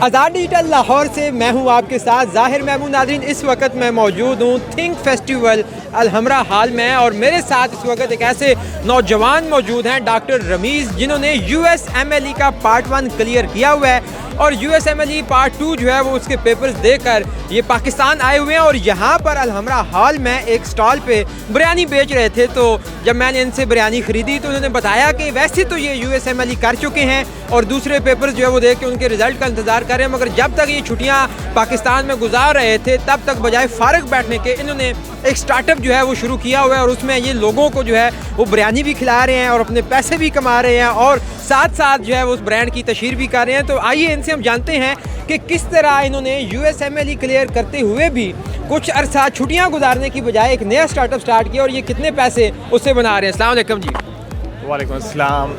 आज़ाद digital Lahore से मैं हूं आपके साथ ज़ाहिर महमूद। नाज़रीन, इस वक्त मैं मौजूद हूं थिंक फेस्टिवल अलहमरा हाल में और मेरे साथ इस वक्त एक ऐसे नौजवान मौजूद हैं डॉक्टर रमीज़, जिन्होंने USMLE का पार्ट 1 क्लियर किया हुआ है और USMLE पार्ट 2 जो है वो उसके पेपर्स देकर ये पाकिस्तान आए हुए हैं और यहाँ पर अलहमरा हाल में एक स्टॉल पे बिरयानी बेच रहे थे। तो जब मैंने इनसे बिरयानी ख़रीदी तो उन्होंने बताया कि वैसे तो ये USMLE कर चुके हैं और दूसरे पेपर्स जो है वो देख के उनके रिज़ल्ट का इंतज़ार कर रहे हैं, मगर जब तक ये छुट्टियाँ पाकिस्तान में गुजार रहे थे तब तक बजाय फ़ारग बैठने के इन्होंने एक स्टार्टअप जो है वो शुरू किया हुआ है और उसमें ये लोगों को जो है वो बिरयानी भी खिला रहे हैं और अपने पैसे भी कमा रहे हैं और साथ साथ जो है वो उस ब्रांड की तशहीर भी कर रहे हैं। तो आइए इनसे हम जानते हैं कि किस तरह इन्होंने USMLE क्लियर करते हुए भी कुछ अरसा छुट्टियां गुजारने की बजाय एक नया स्टार्टअप स्टार्ट किया और ये कितने पैसे उससे बना रहे हैं। अस्सलाम वालेकुम जी। वालेकुम अस्सलाम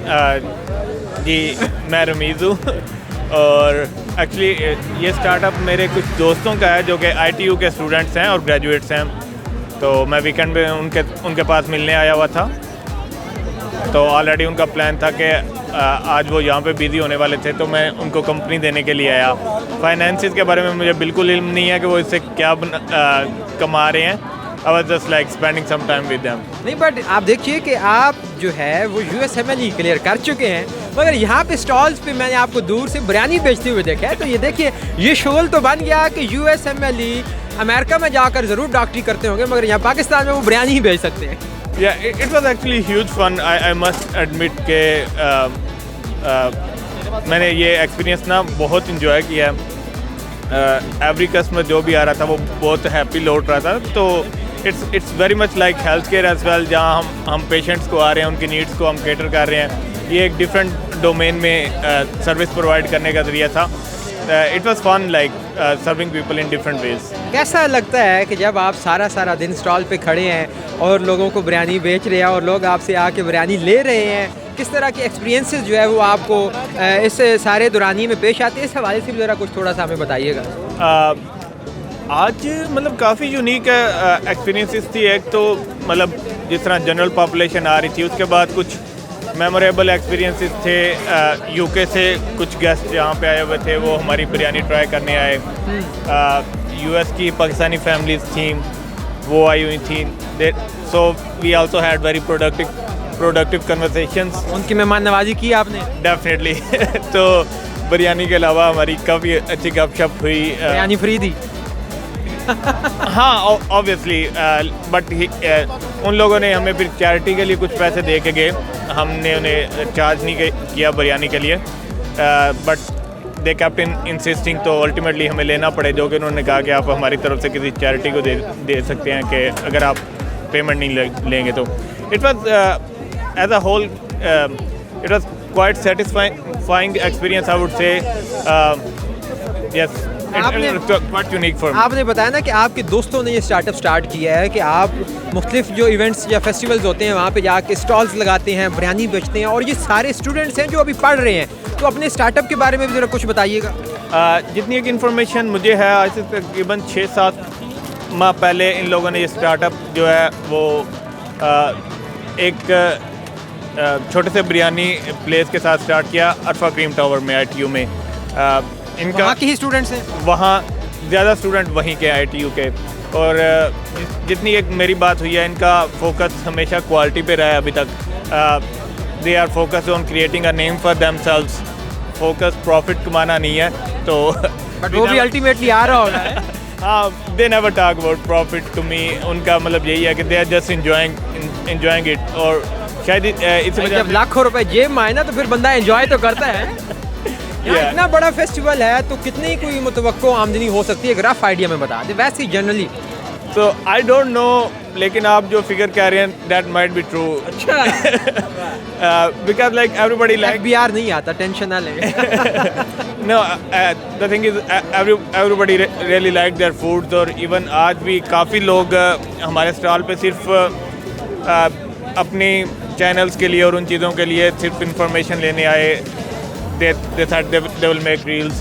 जी, मैं रमीज़ हूँ और एक्चुअली ये स्टार्टअप मेरे कुछ दोस्तों का है जो कि ITU के स्टूडेंट्स हैं और ग्रेजुएट्स हैं। तो मैं वीकेंड में उनके पास मिलने आया हुआ था। तो ऑलरेडी उनका प्लान था कि आज वो यहाँ पे बिज़ी होने वाले थे, तो मैं उनको कंपनी देने के लिए आया। फाइनेंसिस के बारे में मुझे बिल्कुल इल्म नहीं है कि वो इससे क्या कमा रहे हैं। I was just like spending some time with them. नहीं, बट आप देखिए कि आप जो है वो USMLE क्लियर कर चुके हैं, मगर यहाँ पे स्टॉल्स पे मैंने आपको दूर से बिरयानी बेचते हुए देखा है। तो ये देखिए, ये शोल तो बन गया कि USMLE अमेरिका में जाकर ज़रूर डॉक्टरी करते होंगे, मगर यहाँ पाकिस्तान में वो बिरयानी ही बेच सकते हैं। Yeah, it was actually huge fun. I must admit के मैंने ये एक्सपीरियंस ना बहुत इंजॉय किया है। एवरी कस्टमर जो भी आ रहा था वो बहुत हैप्पी लौट रहा था। तो it's very much like health care as well, जहाँ हम पेशेंट्स को आ रहे हैं, उनकी नीड्स को हम कैटर कर रहे हैं। ये एक डिफरेंट डोमेन में सर्विस प्रोवाइड करने का ज़रिया था। It was fun like serving people in different ways. कैसा लगता है कि जब आप सारा दिन स्टॉल पे खड़े हैं और लोगों को बिरयानी बेच रहे हैं और लोग आपसे आके बिरयानी ले रहे हैं, किस तरह के एक्सपीरियंसेस जो है वो आपको इस सारे दौरानिए में पेश आते हैं? इस हवाले से भी ज़रा कुछ थोड़ा सा हमें बताइएगा। आज मतलब काफ़ी यूनिक एक्सपीरियंसेस थी। एक तो मतलब जिस तरह जनरल पॉपुलेशन आ रही थी, उसके बाद कुछ मेमोरेबल एक्सपीरियंसेस थे। UK से कुछ गेस्ट यहाँ पे आए हुए थे, वो हमारी बिरयानी ट्राई करने आए। US की पाकिस्तानी फैमिलीज थी, वो आई हुई थी। So we also had very productive conversations. उनकी मेहमान नवाजी की आपने? डेफिनेटली। तो बिरयानी के अलावा हमारी काफ़ी अच्छी गपशप हुई। बिरयानी फ्री थी? हाँ, ऑब्वियसली, बट उन लोगों ने हमें फिर चैरिटी के लिए कुछ पैसे दे के गए। हमने उन्हें चार्ज नहीं किया बिरयानी के लिए, बट दे केप्ट इंसिस्टिंग। तो अल्टीमेटली हमें लेना पड़े, जो कि उन्होंने कहा कि आप हमारी तरफ से किसी चैरिटी को दे सकते हैं कि अगर आप पेमेंट नहीं लेंगे तो। It was as a whole it was quite satisfying experience, I would say. Yes, आपने बताया ना कि आपके दोस्तों ने ये स्टार्टअप स्टार्ट किया है कि आप मुख्तलिफ जो इवेंट्स या फेस्टिवल्स होते हैं वहाँ पे जाके स्टॉल्स लगाते हैं, बिरयानी बेचते हैं और ये सारे स्टूडेंट्स हैं जो अभी पढ़ रहे हैं। तो अपने स्टार्टअप के बारे में भी ज़रा कुछ बताइएगा। जितनी एक इन्फॉर्मेशन मुझे है, आज से तकरीबन 6-7 माह पहले इन लोगों ने ये स्टार्टअप जो है वो एक छोटे से बिरयानी प्लेस के साथ स्टार्ट किया, अरफा क्रीम टावर में, ITU में। इनका वहाँ के ही स्टूडेंट्स हैं? वहाँ ज़्यादा स्टूडेंट वहीं के ITU के। और जितनी एक मेरी बात हुई है, इनका फोकस हमेशा क्वालिटी पे रहा है अभी तक। They are focus on creating a name for themselves. Focus profit कमाना नहीं है। तो बट वो भी अल्टीमेटली आ रहा होगा। हाँ, they never talk about profit to me. उनका मतलब यही है कि they are just enjoying it. और शायद इस वजह जब लाखों रुपए जेब में आए ना तो फिर बंदा एंजॉय तो करता है। इतना बड़ा फेस्टिवल है तो कितनी कोई मुतवक्को आमदनी हो सकती है? एक रफ आइडिया में बता दे वैसे जनरली। तो आई डोंट नो, लेकिन आप जो फिगर कह रहे हैं दैट माइट बी ट्रू। अच्छा। Because like everybody like FBR नहीं आता, टेंशन ना लें। No, the thing is everybody really like their foods. और इवन आज भी काफ़ी लोग हमारे स्टॉल पे सिर्फ अपनी चैनल्स के लिए और उन चीज़ों के लिए सिर्फ इंफॉर्मेशन लेने आए। They thought they will make reels,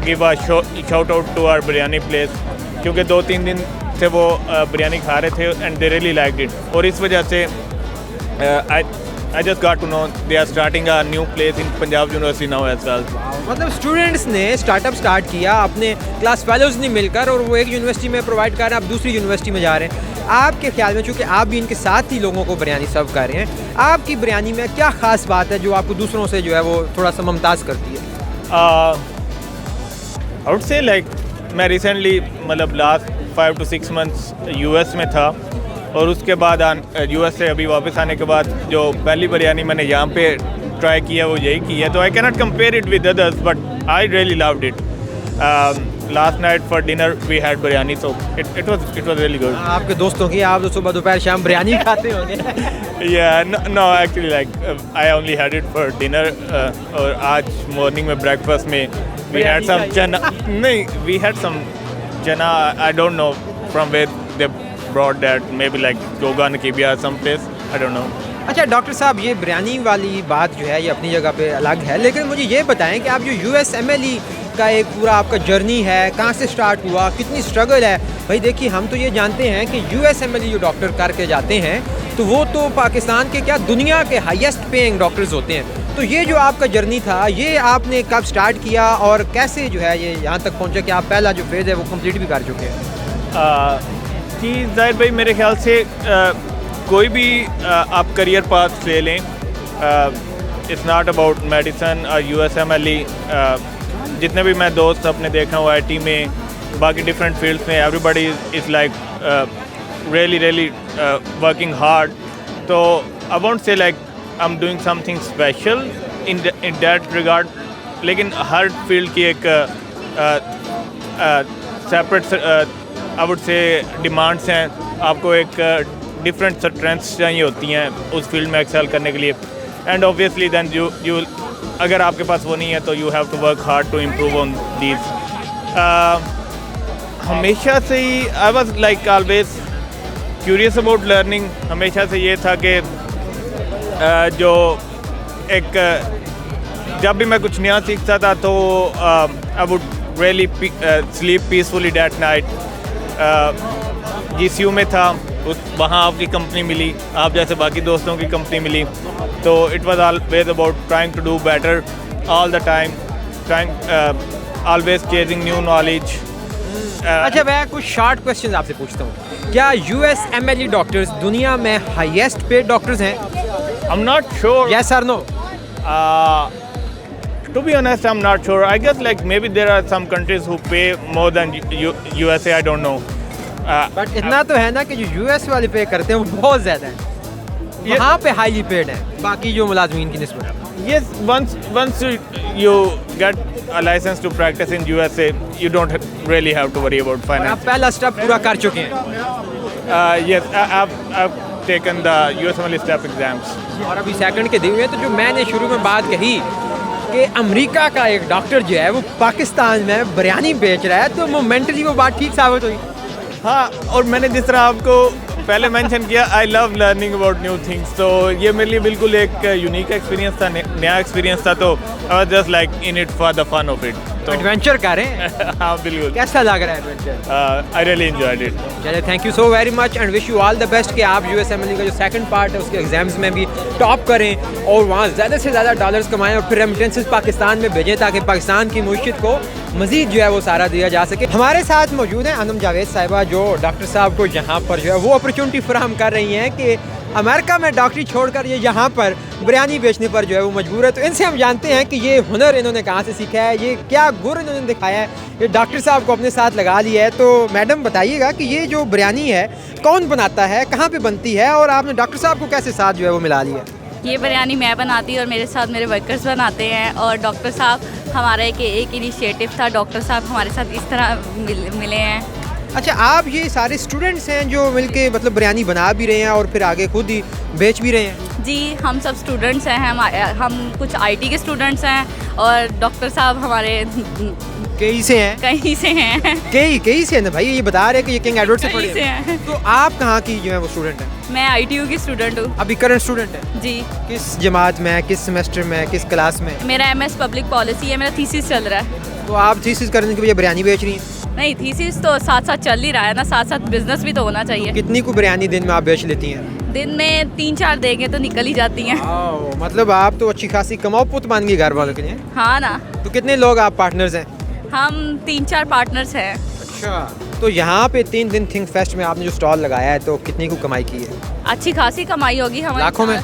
give a shout out to our biryani place, क्योंकि 2-3 दिन से वो बिरयानी खा रहे थे and they really liked it। और इस वजह से I just got to know they are starting a new place in Punjab University now as well. मतलब स्टूडेंट्स ने स्टार्टअप स्टार्ट किया अपने क्लास फेलोज ने मिलकर और वो एक यूनिवर्सिटी में प्रोवाइड कर रहे हैं, आप दूसरी यूनिवर्सिटी में जा रहे हैं। आपके ख्याल में, चूँकि आप भी इनके साथ ही लोगों को बिरयानी सर्व कर रहे हैं, आपकी बिरयानी में क्या ख़ास बात है जो आपको दूसरों से जो है वो थोड़ा सा मुमताज़ करती है? I would say like मैं रिसेंटली मतलब लास्ट 5 to 6 months US में था और उसके बाद US से अभी वापस आने के बाद जो पहली बिरयानी मैंने यहाँ पे ट्राई किया वो यही की है, तो I cannot compare it with others but I really loved it. Last night for dinner we had biryani, so it was really good. आपके दोस्तों की आप तो सुबह दोपहर शाम बिरयानी खाते होंगे. no actually like I only had it for dinner और आज मॉर्निंग में ब्रेकफास्ट में we had some chana. नहीं, we had some chana. I don't know from where they brought that. Maybe like Goga Nakibia some place. I don't know. अच्छा doctor साहब, ये बिरयानी वाली बात जो है ये अपनी जगह पे अलग है, लेकिन मुझे ये बताएं कि आप जो USMLE का एक पूरा आपका जर्नी है, कहाँ से स्टार्ट हुआ, कितनी स्ट्रगल है? भाई देखिए, हम तो ये जानते हैं कि USMLE जो डॉक्टर करके जाते हैं तो वो तो पाकिस्तान के क्या दुनिया के हाईएस्ट पेइंग डॉक्टर्स होते हैं. तो ये जो आपका जर्नी था, ये आपने कब स्टार्ट किया और कैसे जो है ये यहाँ तक पहुँचा कि आप पहला जो फेज़ है वो कंप्लीट भी कर चुके हैं? कि जाहिर भाई मेरे ख्याल से कोई भी आप करियर पाथ ले लें, इट्स नॉट अबाउट मेडिसन और USMLE. जितने भी मैं दोस्त अपने देखा हूँ IT में, बाकी डिफरेंट फील्ड्स में, everybody is like really working hard. So I won't say like I'm doing something special in that regard. लेकिन हर फील्ड की एक separate I would say demands हैं. आपको एक डिफरेंट स्ट्रेंथ्स चाहिए होती हैं उस फील्ड में एक्सेल करने के लिए. एंड ऑब्वियसली देन यू अगर आपके पास वो नहीं है तो you have to work hard to improve on these. हमेशा से ही I was like always curious about learning. हमेशा से ये था कि जो एक जब भी मैं कुछ नया सीखता था तो I would really sleep peacefully that night. GCU में था, वहाँ आपकी कंपनी मिली, आप जैसे बाकी दोस्तों की कंपनी मिली, तो it was always about trying to do better all the time, always chasing new knowledge. अच्छा, मैं कुछ शॉर्ट क्वेश्चन आपसे पूछता हूँ. क्या USMLE डॉक्टर्स दुनिया में हाईएस्ट पेड डॉक्टर्स हैं? I am not sure. Yes और no? To be honest, I'm not sure. I guess like maybe there are some countries who pay more than USA. I don't know. But इतना तो है ना कि जो US वाले पे करते हैं वो बहुत ज़्यादा है. यहाँ पे हाईली पेड है बाकी जो मुलाजमीन की निस्बत. Yes, once you get a license to practice in USA, you don't really have to worry about आप finance. पहला स्टेप पूरा कर चुके हैं. Yes, I've taken the USMLE step exams. और अभी सेकंड के दिए हुए. तो जो मैंने शुरू में बात कही कि अमेरिका का एक डॉक्टर जो है वो पाकिस्तान में बिरयानी बेच रहा है, तो मोमेंटली वो बात ठीक साबित हुई. हाँ, और मैंने जिस तरह आपको पहले मेंशन किया, I love learning about new things, तो ये मेरे लिए बिल्कुल एक यूनिक एक्सपीरियंस था, नया एक्सपीरियंस था. तो I was just like in it for the fun of it. तो एडवेंचर करें. हाँ बिल्कुल. कैसा लग रहा है adventure? I really enjoyed it. चलिए, thank you so very much and wish you all the best कि आप USMLE का जो सेकंड पार्ट है उसके एग्जाम्स में भी टॉप करें और वहाँ ज़्यादा से ज़्यादा डॉलर्स कमाएं और फिर रेमिटेंसेस पाकिस्तान में भेजें ताकि पाकिस्तान की मुश्किल को मज़ीद जो है वो सारा दिया जा सके. हमारे साथ मौजूद हैं अनम जावेद साहिबा, जो डॉक्टर साहब को यहाँ पर जो है वो अपॉर्चुनिटी फराहम कर रही हैं कि अमेरिका में डॉक्टरी छोड़कर ये यहाँ पर बिरयानी बेचने पर जो है वो मजबूर है. तो इनसे हम जानते हैं कि ये हुनर इन्होंने कहाँ से सीखा है, ये क्या गुर इन्होंने दिखाया है, ये डॉक्टर साहब को अपने साथ लगा लिया है. तो मैडम बताइएगा कि ये जो बिरयानी है कौन बनाता है, कहाँ पे बनती है और आपने डॉक्टर साहब को कैसे साथ जो है वो मिला लिया? ये बिरयानी मैं बनाती हूँ और मेरे साथ मेरे वर्कर्स बनाते हैं. और डॉक्टर साहब हमारा एक इनिशिएटिव था, डॉक्टर साहब हमारे साथ इस तरह मिले हैं. अच्छा, आप ये सारे स्टूडेंट्स हैं जो मिलके मतलब बिरयानी बना भी रहे हैं और फिर आगे खुद ही बेच भी रहे हैं? जी, हम सब स्टूडेंट्स हैं. हम कुछ IT के स्टूडेंट्स हैं और डॉक्टर साहब हमारे कहीं से हैं. कहीं से हैं. कहीं से हैं ना भाई, ये बता रहे हैं कि ये किंग एडवर्ड से कहीं पढ़े से हैं. हैं. तो आप कहाँ की जो है वो स्टूडेंट हैं? मैं ITU की स्टूडेंट हूँ. अभी करंट स्टूडेंट है? जी. किस जमात में, किस सेमेस्टर में, किस क्लास में? मेरा MS पब्लिक पॉलिसी है, मेरा थीसिस चल रहा है. तो आप थीसिस करने के लिए बिरयानी बेच रही हैं? नहीं, थीसिस तो साथ साथ चल ही रहा है ना, साथ साथ बिजनेस भी तो होना चाहिए. कितनी को बिरयानी दिन में आप बेच लेती हैं? दिन में 3-4 देंगे तो निकल ही जाती हैं। वाओ, मतलब आप तो अच्छी खासी कमाओ पुत मान गई घर वालों के लिए। हाँ ना, तो कितने लोग आप पार्टनर्स हैं? हम 3-4 पार्टनर्स हैं। अच्छा, तो यहाँ पे 3 दिन थिंक फेस्ट में आपने जो स्टॉल लगाया है तो कितनी को कमाई की है? अच्छी खासी कमाई होगी हमारी। लाखों में?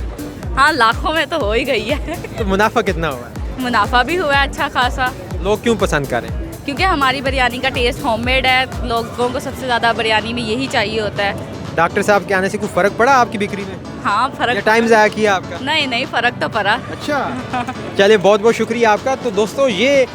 हाँ, लाखों में तो हो ही गई है। तो मुनाफा कितना हुआ है? मुनाफा भी हुआ है अच्छा खासा, लोग क्यों पसंद कर रहे हैं? क्योंकि हमारी बिरयानी का टेस्ट होममेड है। लोगों को सबसे ज़्यादा बिरयानी में यही चाहिए होता है। डॉक्टर साहब के आने से कोई फ़र्क पड़ा आपकी बिक्री में? हाँ, या फ़र्क टाइम ज़ाया किया आपका? नहीं, फ़र्क तो पड़ा। अच्छा, चलिए बहुत बहुत शुक्रिया आपका। तो दोस्तों ये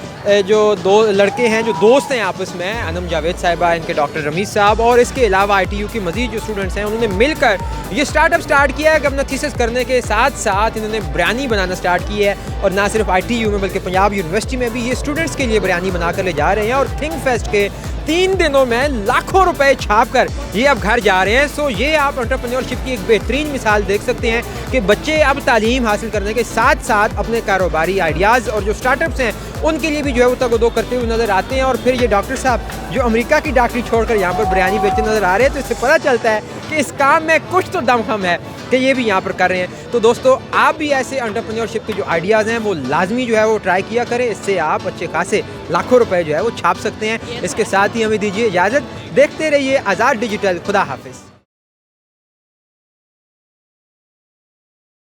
जो 2 लड़के हैं जो दोस्त हैं आपस में, अनम जावेद साहिबा, इनके डॉक्टर रमीज़ साहब और इसके अलावा ITU के मज़ीद जो स्टूडेंट्स हैं उन्होंने मिलकर ये स्टार्टअप स्टार्ट किया है कि अपना थीसिस करने के साथ साथ इन्होंने बिरयानी बनाना स्टार्ट की है। और ना सिर्फ ITU में बल्कि पंजाब यूनिवर्सिटी में भी ये स्टूडेंट्स के लिए बिरयानी बना कर ले जा रहे हैं और थिंक फेस्ट के 3 दिनों में लाखों रुपए छाप कर ये अब घर जा रहे हैं। सो ये आप एंटरप्रेन्योरशिप की एक बेहतरीन मिसाल देख सकते हैं कि बच्चे अब तालीम हासिल करने के साथ साथ अपने कारोबारी आइडियाज़ और जो स्टार्टअप्स हैं उनके लिए भी जो है वो तगदो करते हुए नज़र आते हैं। और फिर ये डॉक्टर साहब जो अमेरिका की डॉक्टरी छोड़कर यहाँ पर बिरयानी बेचते नज़र आ रहे हैं, तो इससे पता चलता है कि इस काम में कुछ तो दमखम है कि ये भी यहाँ पर कर रहे हैं। तो दोस्तों आप भी ऐसे एंटरप्रेन्योरशिप के जो आइडियाज़ हैं वो लाजमी जो है वो ट्राई किया करें, इससे आप अच्छे खासे लाखों रुपए जो है वो छाप सकते हैं। इसके साथ ही हमें दीजिए इजाज़त, देखते रहिए आज़ाद डिजिटल। खुदा हाफिज़।